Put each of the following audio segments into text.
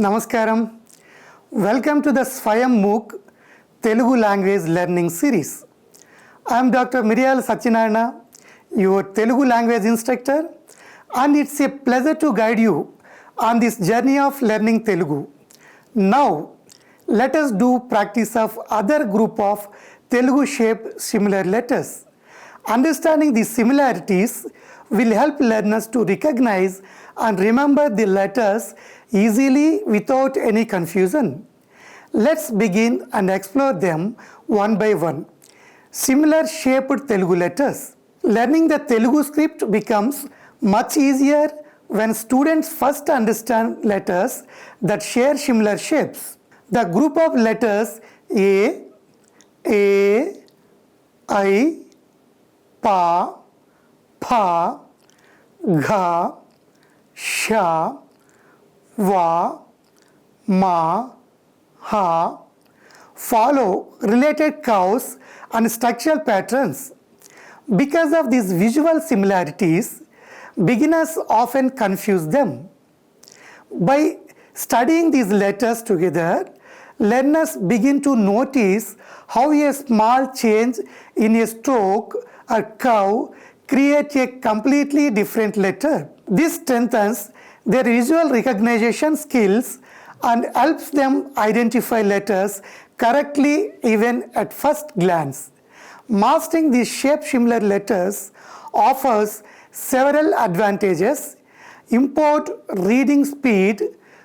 Namaskaram. Welcome to the Swayam MOOC Telugu Language Learning Series. I am Dr. Miryal Satyanarayana, your Telugu language instructor, and it's a pleasure to guide you on this journey of learning Telugu. Now, let us do practice of other group of Telugu shape similar letters. Understanding the similarities will help learners to recognize and remember the letters easily without any confusion. Let's begin and explore them one by one. Similar shaped Telugu letters. Learning the Telugu script becomes much easier when students first understand letters that share similar shapes. The group of letters A, I, Pa, Pa, Gha, Sha, Va, Ma, Ha follow related curves and structural patterns. Because of these visual similarities, beginners often confuse them. By studying these letters together, learners begin to notice how a small change in a stroke or curve creates a completely different letter. This strengthens their visual recognition skills and helps them identify letters correctly even at first glance. Mastering these shape-similar letters offers several advantages. Improved reading speed.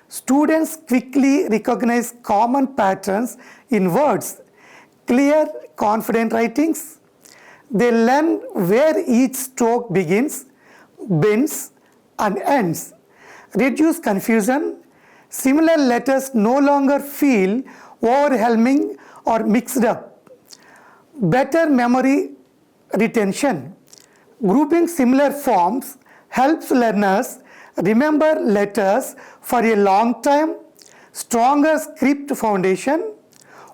Students quickly recognize common patterns in words. Clear, confident writings. They learn where each stroke begins, bends, and ends. Reduce confusion. Similar letters no longer feel overwhelming or mixed up. Better memory retention. Grouping similar forms helps learners remember letters for a long time. Stronger script foundation.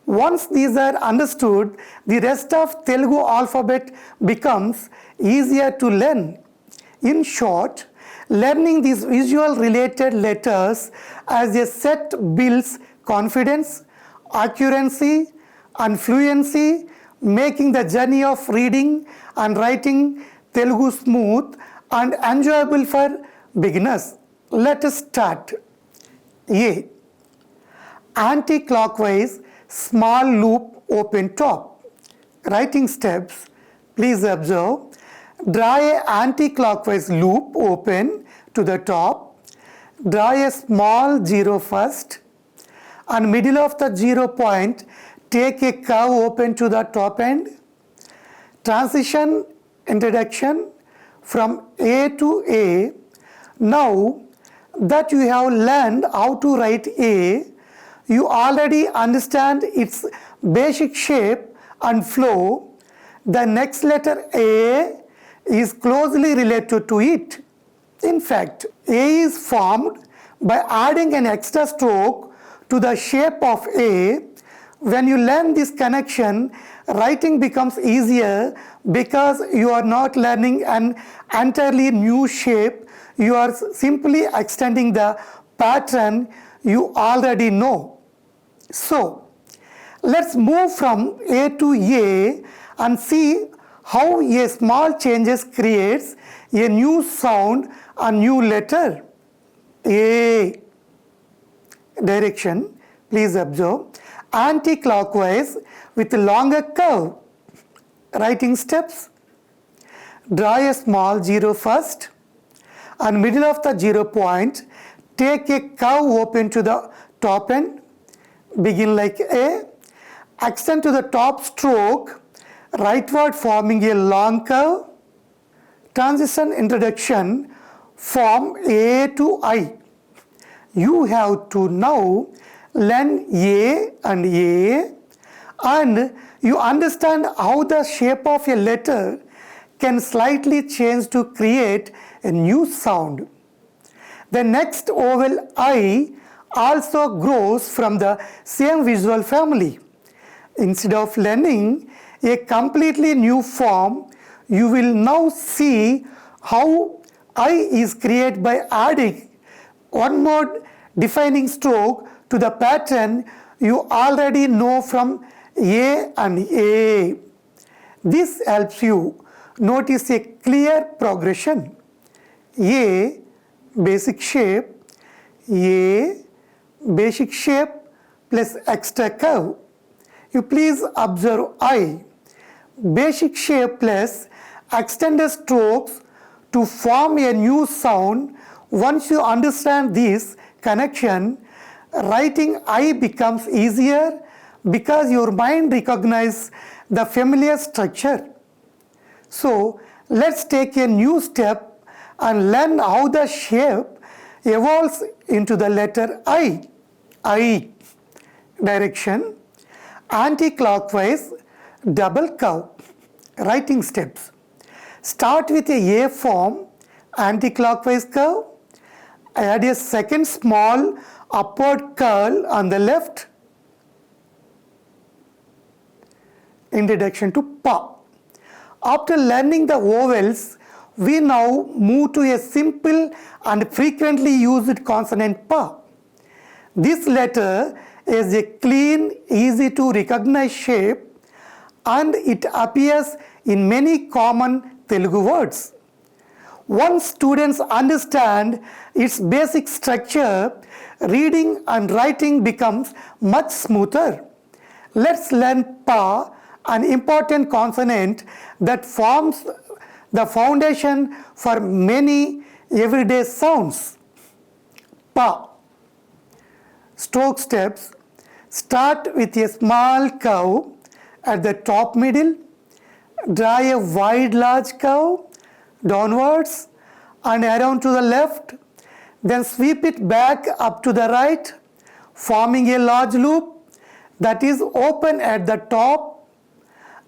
Once these are understood, the rest of Telugu alphabet becomes easier to learn. In short, learning these visual related letters as a set builds confidence, accuracy, and fluency, making the journey of reading and writing Telugu smooth and enjoyable for beginners. Let us start. A. Anti-clockwise small loop open top. Writing steps. Please observe. Draw a anti-clockwise loop open to the top. Draw a small zero first. And middle of the 0 point, take a curve open to the top end. Transition introduction from A to A. Now that you have learned how to write A, you already understand its basic shape and flow. The next letter A is closely related to it. In fact, A is formed by adding an extra stroke to the shape of A. When you learn this connection, writing becomes easier because you are not learning an entirely new shape. You are simply extending the pattern you already know. So, let's move from A to A and see how a small changes creates a new sound and new letter. A. Direction. Please observe. Anti-clockwise with longer curve. Writing steps. Draw a small zero first, and middle of the 0 point, take a curve open to the top end. Begin like A. Extend to the top stroke, rightward forming a long curve. Transition introduction, form A to I. You have to now learn A, and you understand how the shape of a letter can slightly change to create a new sound. The next vowel I also grows from the same visual family. Instead of learning a completely new form, you will now see how I is created by adding one more defining stroke to the pattern you already know from A and A. This helps you notice a clear progression. A, basic shape, A, basic shape plus extra curve. You please observe I, basic shape plus extended strokes to form a new sound. Once you understand this connection, writing I becomes easier because your mind recognizes the familiar structure. So let's take a new step and learn how the shape evolves into the letter I. I. Direction, anti-clockwise, double curve. Writing steps. Start with a form, anti-clockwise curve. Add a second small upward curl on the left. Introduction to Pa. After learning the vowels, we now move to a simple and frequently used consonant Pa. This letter is a clean, easy to recognize shape, and it appears in many common Telugu words. Once students understand its basic structure, reading and writing becomes much smoother. Let's learn Pa, an important consonant that forms the foundation for many everyday sounds. Pa. Stroke steps. Start with a small curve at the top middle. Draw a wide large curve downwards and around to the left. Then sweep it back up to the right, forming a large loop that is open at the top.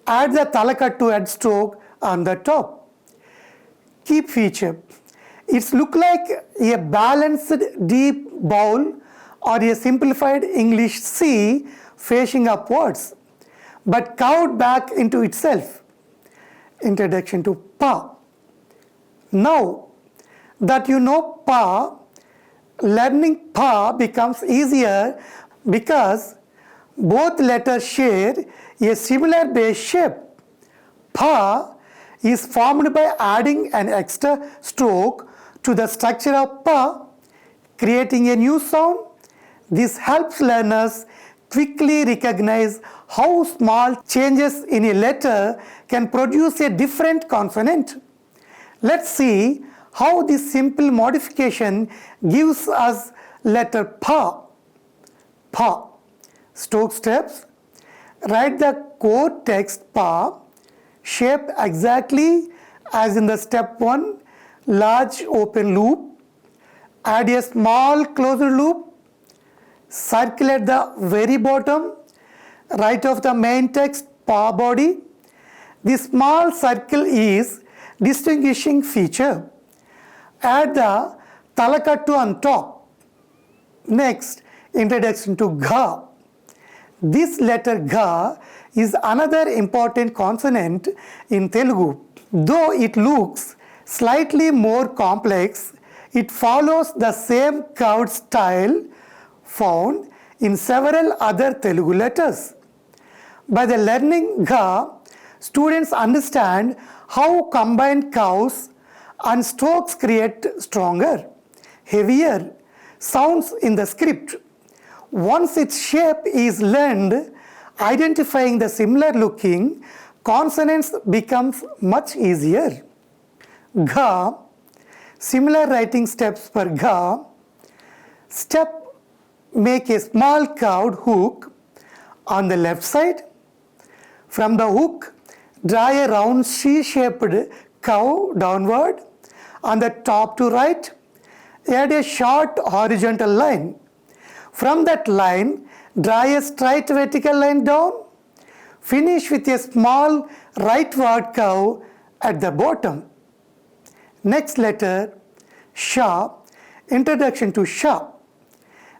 Add the talakattu head stroke on the top. Key feature. It looks like a balanced deep bowl or a simplified English C facing upwards, but curved back into itself. Introduction to Pa. Now that you know Pa, learning Pa becomes easier because both letters share a similar base shape. Pa is formed by adding an extra stroke to the structure of Pa, creating a new sound. This helps learners quickly recognize how small changes in a letter can produce a different consonant. Let's see how this simple modification gives us letter Pa. Pa. Stroke steps. Write the core text Pa, shape exactly as in the step 1, large open loop. Add a small closed loop. Circle at the very bottom, right of the main text Pa body. This small circle is distinguishing feature. Add the talakattu on top. Next, introduction to Gha. This letter Gha is another important consonant in Telugu. Though it looks slightly more complex, it follows the same curved style found in several other Telugu letters. By the learning Gha, students understand how combined curves and strokes create stronger, heavier sounds in the script. Once its shape is learned, identifying the similar looking consonants becomes much easier. Gha. Similar writing steps for Gha. Step. Make a small curved hook on the left side. From the hook, draw a round C-shaped curve downward on the top to right. Add a short horizontal line. From that line, draw a straight vertical line down. Finish with a small rightward curve at the bottom. Next letter, Sha. Introduction to Sha.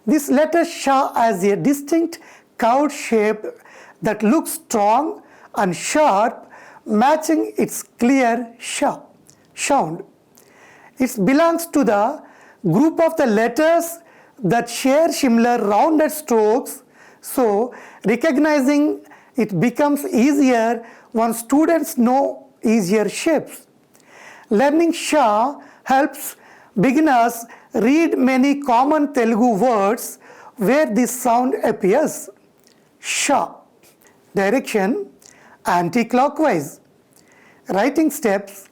This letter Sha has a distinct curved shape that looks strong and sharp, matching its clear Sha sound. It belongs to the group of the letters that share similar rounded strokes, so recognizing it becomes easier once students know easier shapes. Learning Sha helps beginners read many common Telugu words where this sound appears. Sha. Direction anti-clockwise. Writing steps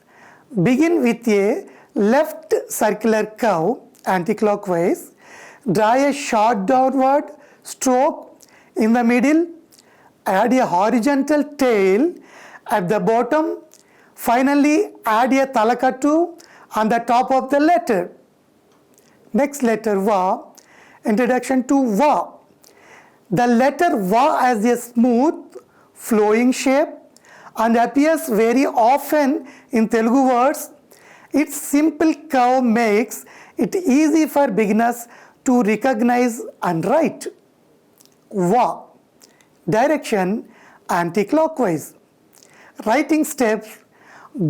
begin with a left circular curve anti-clockwise. Draw a short downward stroke in the middle. Add a horizontal tail at the bottom. Finally, add a talakattu on the top of the letter. Next letter Va. Introduction to Va. The letter Va has a smooth, flowing shape and appears very often in Telugu words. Its simple curve makes it easy for beginners to recognize and write. Va. Direction anti-clockwise. Writing steps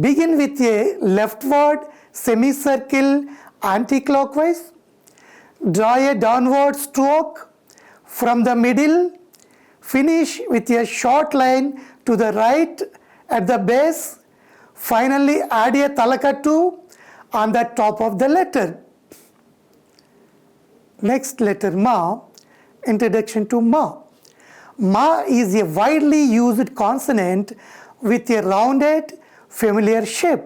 begin with a leftward semicircle anti-clockwise. Draw a downward stroke from the middle. Finish with a short line to the right at the base. Finally, add a talakattu on the top of the letter. Next letter Ma. Introduction to Ma. Ma is a widely used consonant with a rounded, familiar shape.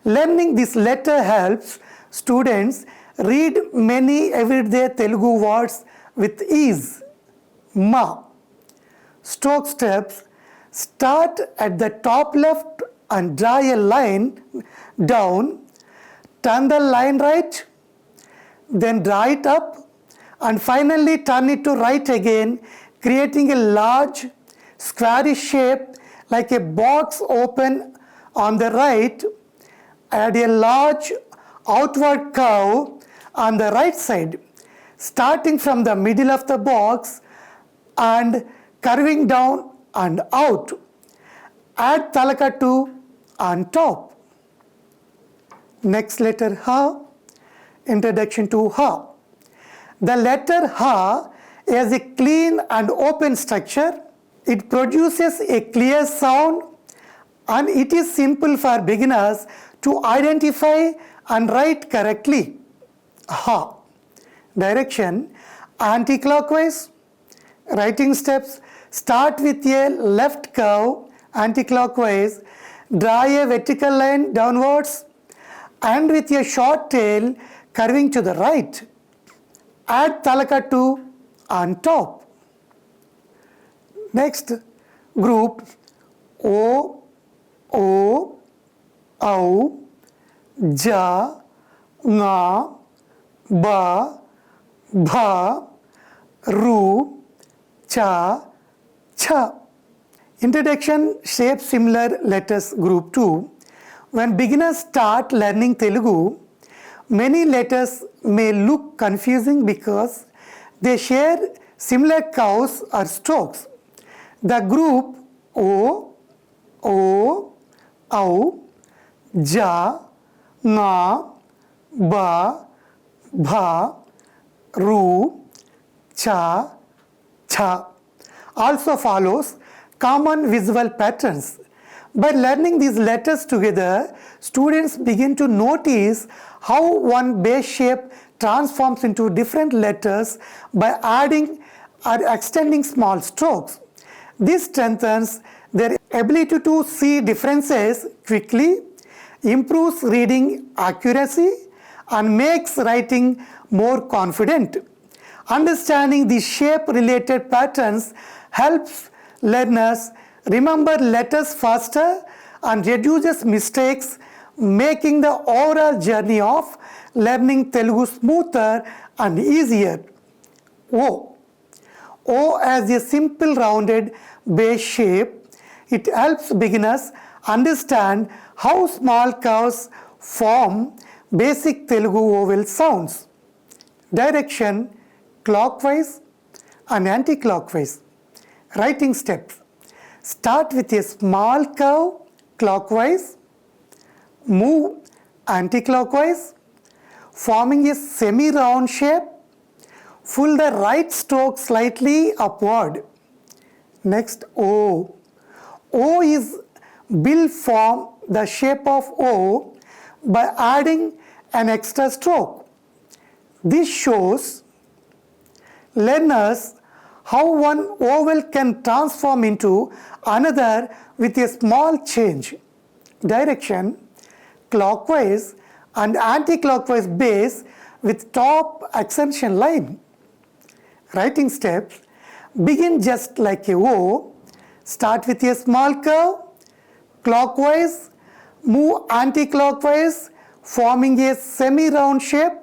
Learning this letter helps students read many everyday Telugu words with ease. Ma. Stroke steps start at the top left and draw a line down. Turn the line right, then draw it up, and finally turn it to right again, creating a large squarish shape like a box open on the right. Add a large outward curve on the right side, starting from the middle of the box and curving down and out. Add talakattu on top. Next letter Ha. Introduction to Ha. The letter Ha has a clean and open structure. It produces a clear sound and it is simple for beginners to identify and write correctly. Ha. Direction anti-clockwise. Writing steps start with a left curve anti-clockwise. Draw a vertical line downwards and with a short tail curving to the right. Add talakattu on top. Next group O, O, Au, Ja, Nga, Ba, Bha, Ru, Cha, Cha. Introduction shapes similar letters group 2. When beginners start learning Telugu, many letters may look confusing because they share similar curves or strokes. The group O, O, Au, Ja, Nga, Ba, Bha, Ru, Cha, Cha also follows common visual patterns. By learning these letters together, students begin to notice how one base shape transforms into different letters by adding or extending small strokes. This strengthens their ability to see differences quickly, improves reading accuracy, and makes writing more confident. Understanding these shape-related patterns helps learners remember letters faster and reduces mistakes, making the overall journey of learning Telugu smoother and easier. O. O has a simple rounded base shape. It helps beginners understand how small curves form basic Telugu vowel sounds. Direction clockwise and anti-clockwise. Writing steps. Start with a small curve clockwise, move anti-clockwise, forming a semi-round shape. Pull the right stroke slightly upward. Next, O. O is will form the shape of O by adding an extra stroke. This shows learners how one vowel can transform into another with a small change. Direction: clockwise and anti-clockwise base with top accession line. Writing steps: begin just like a O, start with a small curve, clockwise, move anti-clockwise, forming a semi-round shape,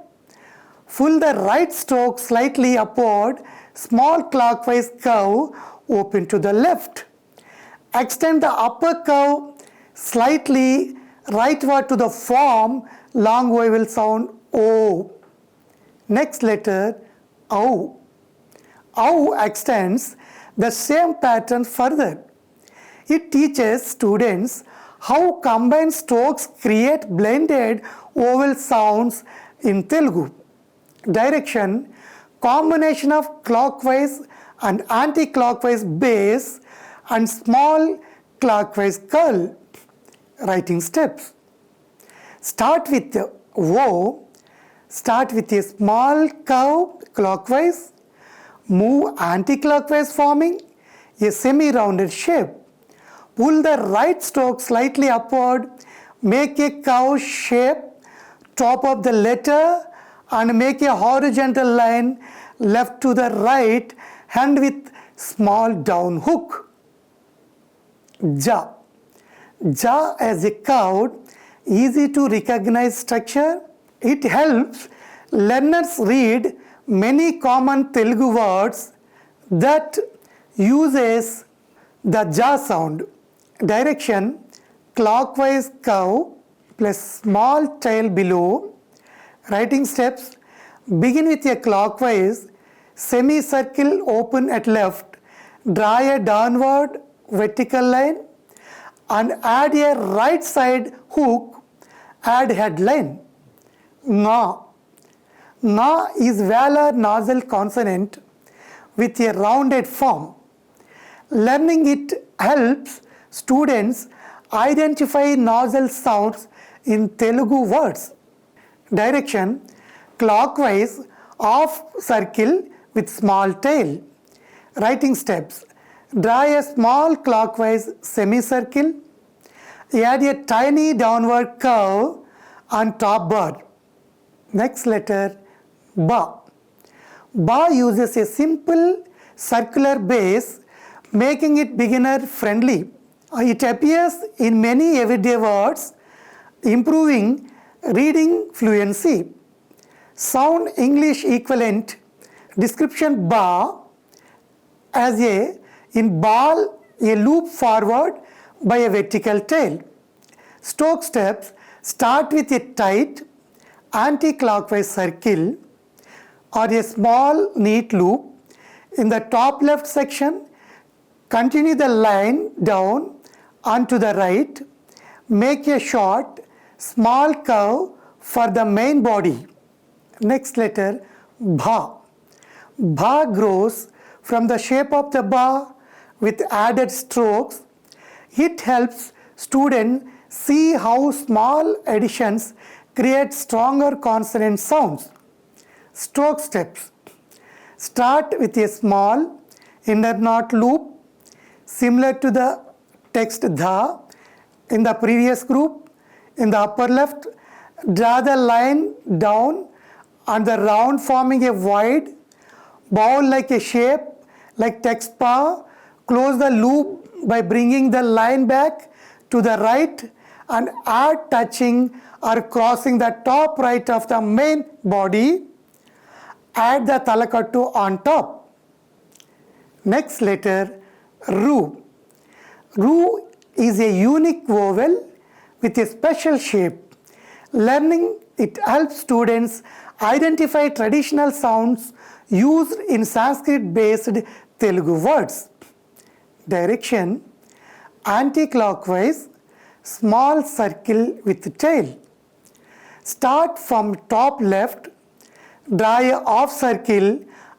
pull the right stroke slightly upward, small clockwise curve, open to the left. Extend the upper curve slightly rightward to the form long vowel sound O. Next letter, OW. OW extends the same pattern further. It teaches students how combined strokes create blended vowel sounds in Telugu. Direction: combination of clockwise and anti-clockwise base and small clockwise curl. Writing steps: start with the O, start with a small curve clockwise, move anti-clockwise forming a semi-rounded shape. Pull the right stroke slightly upward, make a curve shape, top of the letter and make a horizontal line left to the right hand with small down hook. Ja. Ja as a curved, easy to recognize structure. It helps learners read many common Telugu words that uses the ja sound. Direction: clockwise curve plus small tail below. Writing steps: begin with a clockwise, semicircle open at left, draw a downward vertical line and add a right side hook, add headline. Na. Na is velar nasal consonant with a rounded form. Learning it helps students identify nasal sounds in Telugu words. Direction: clockwise, half circle with small tail. Writing steps: draw a small clockwise semicircle, add a tiny downward curve on top bar. Next letter, Ba. Ba uses a simple circular base, making it beginner friendly. It appears in many everyday words, improving reading fluency. Sound English equivalent description: ba as in ball, a loop forward by a vertical tail. Stroke steps: start with a tight anti-clockwise circle or a small neat loop. In the top left section, continue the line down onto the right. Make a short, small curve for the main body. Next letter, Bha. Bha grows from the shape of the ba with added strokes. It helps students see how small additions create stronger consonant sounds. Stroke steps: start with a small inner knot loop similar to the text dha in the previous group. In the upper left, draw the line down on the round, forming a wide bowl like a shape like text pa. Close the loop by bringing the line back to the right and add touching or crossing the top right of the main body. Add the talakattu on top. Next letter, Ru. Ru is a unique vowel with a special shape. Learning it helps students identify traditional sounds used in Sanskrit-based Telugu words. Direction: anti-clockwise, small circle with tail. Start from top left, draw a half circle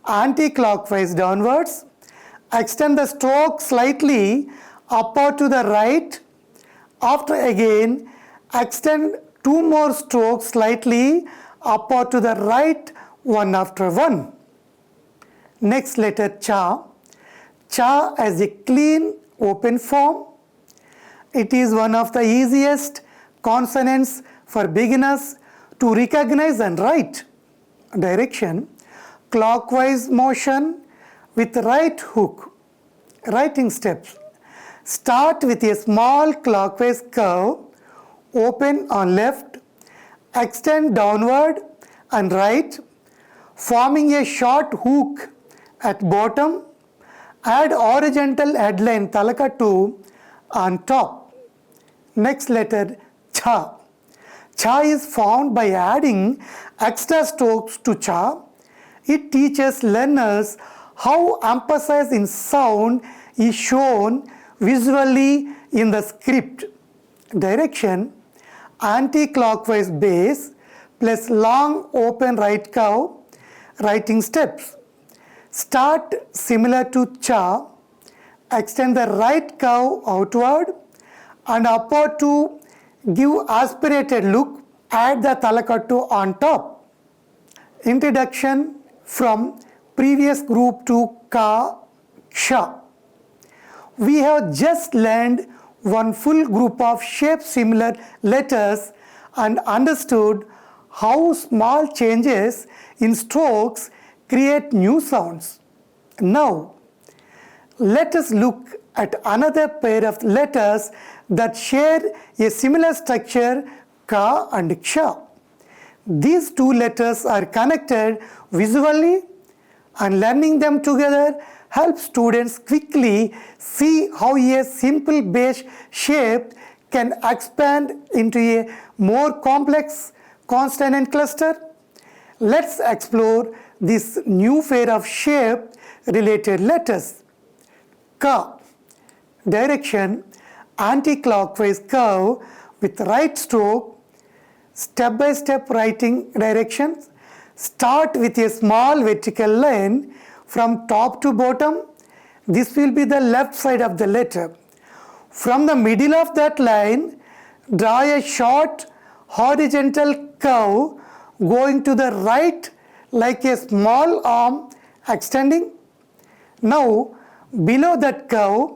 anti-clockwise downwards. Extend the stroke slightly upward to the right. After again, extend 2 more strokes slightly upward to the right, one after one. Next letter cha. Cha as a clean open form. It is one of the easiest consonants for beginners to recognize and write. Direction: clockwise motion with right hook. Writing steps: start with a small clockwise curve, open on left, extend downward and right, forming a short hook at bottom, add horizontal headline talakattu on top. Next letter cha. Cha is formed by adding extra strokes to cha. It teaches learners how emphasis in sound is shown visually in the script. Direction: anti-clockwise base plus long open right curve. Writing steps: start similar to cha, extend the right curve outward and upward to give aspirated look, add the talakattu on top. Introduction from previous group to ka, ksha. We have just learned one full group of shape similar letters and understood how small changes in strokes create new sounds. Now, let us look at another pair of letters that share a similar structure, ka and ksha. These two letters are connected visually, and learning them together helps students quickly see how a simple base shape can expand into a more complex consonant cluster. Let's explore this new pair of shape related letters. Ka. Direction: anti-clockwise curve with right stroke. Step-by-step writing directions: start with a small vertical line from top to bottom. This will be the left side of the letter. From the middle of that line, draw a short horizontal curve going to the right like a small arm extending. Now, below that curve,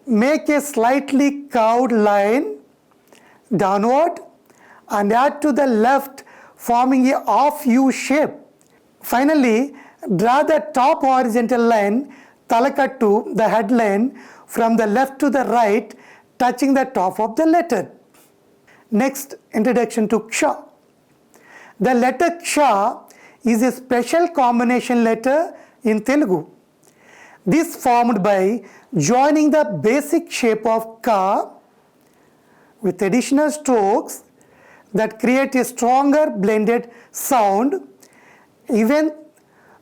make a slightly curved line downward and add to the left, forming a half U shape. Finally, draw the top horizontal line talakattu, the headline, from the left to the right, touching the top of the letter. Next, introduction to ksha. The letter ksha is a special combination letter in Telugu. This formed by joining the basic shape of ka with additional strokes that create a stronger blended sound. Even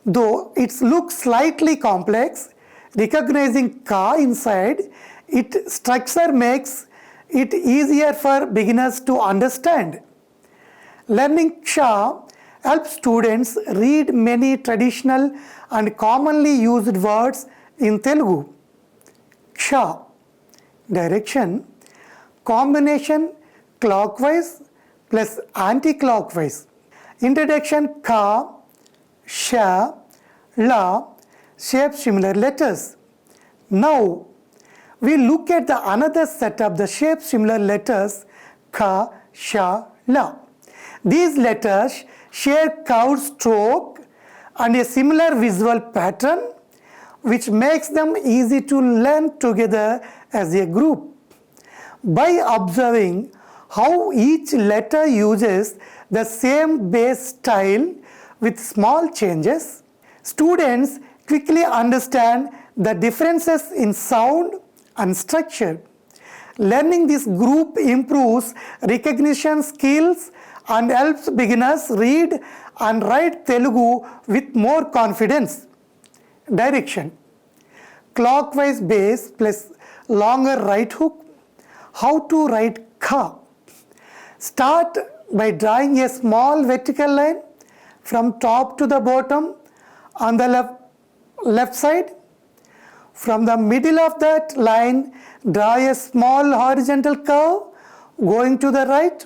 though it looks slightly complex, recognizing ka inside its structure makes it easier for beginners to understand. Learning ksha helps students read many traditional and commonly used words in Telugu. Ksha. Direction: combination clockwise plus anti-clockwise. Introduction: ka, sha, la, shape similar letters. Now, we look at the another set of the shape similar letters, ka, sha, la. These letters share curved stroke and a similar visual pattern, which makes them easy to learn together as a group. By observing how each letter uses the same base style with small changes, students quickly understand the differences in sound and structure. Learning this group improves recognition skills and helps beginners read and write Telugu with more confidence. Direction: clockwise base plus longer right hook. How to write ka? Start by drawing a small vertical line from top to the bottom on the left left side. From the middle of that line, draw a small horizontal curve going to the right.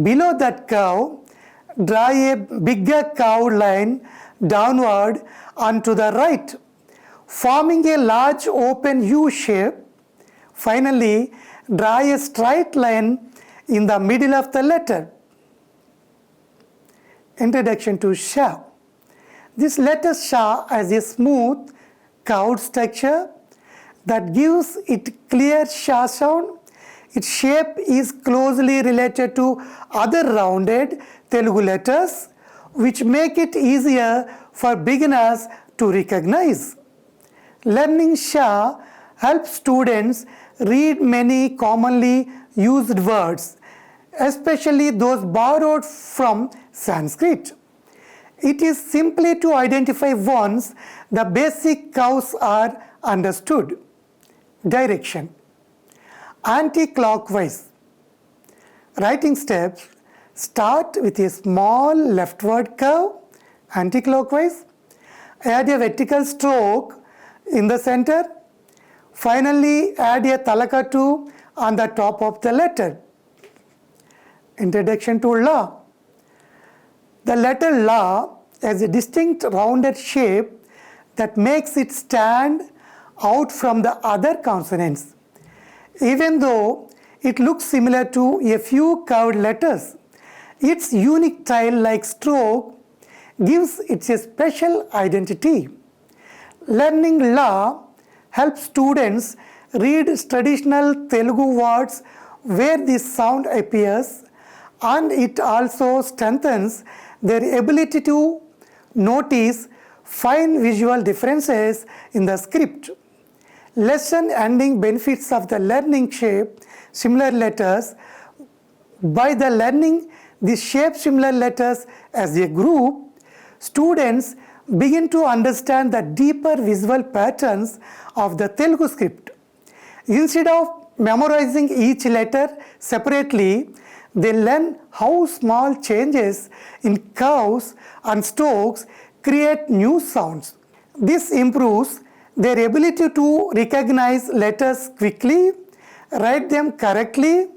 Below that curve, draw a bigger curved line downward and to the right, forming a large open U shape. Finally, draw a straight line in the middle of the letter. Introduction to Sha. This letter Sha has a smooth, curved structure that gives it clear Sha sound. Its shape is closely related to other rounded Telugu letters, which make it easier for beginners to recognize. Learning Sha helps students read many commonly used words, especially those borrowed from Sanskrit. It is simply to identify once the basic curves are understood. Direction. Anti-clockwise. Writing steps start with a small leftward curve, anti-clockwise. Add a vertical stroke in the center. Finally, add a talakattu on the top of the letter. Introduction to La. The letter La has a distinct rounded shape that makes it stand out from the other consonants. Even though it looks similar to a few curved letters, its unique tail-like stroke gives it a special identity. Learning La helps students read traditional Telugu words where this sound appears, and it also strengthens their ability to notice fine visual differences in the script. Lesson ending benefits of the learning shape similar letters. By the learning the shape similar letters as a group, students begin to understand the deeper visual patterns of the Telugu script. Instead of memorizing each letter separately, they learn how small changes in curves and strokes create new sounds. This improves their ability to recognize letters quickly, write them correctly,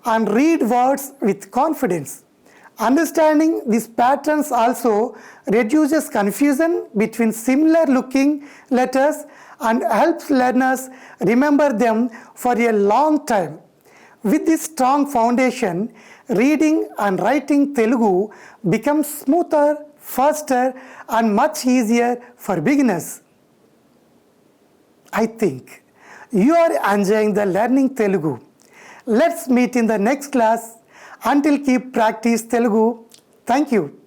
and read words with confidence. Understanding these patterns also reduces confusion between similar looking letters and helps learners remember them for a long time. With this strong foundation, reading and writing Telugu becomes smoother, faster, and much easier for beginners. I think you are enjoying the learning Telugu. Let's meet in the next class. Until keep practice Telugu. Thank you.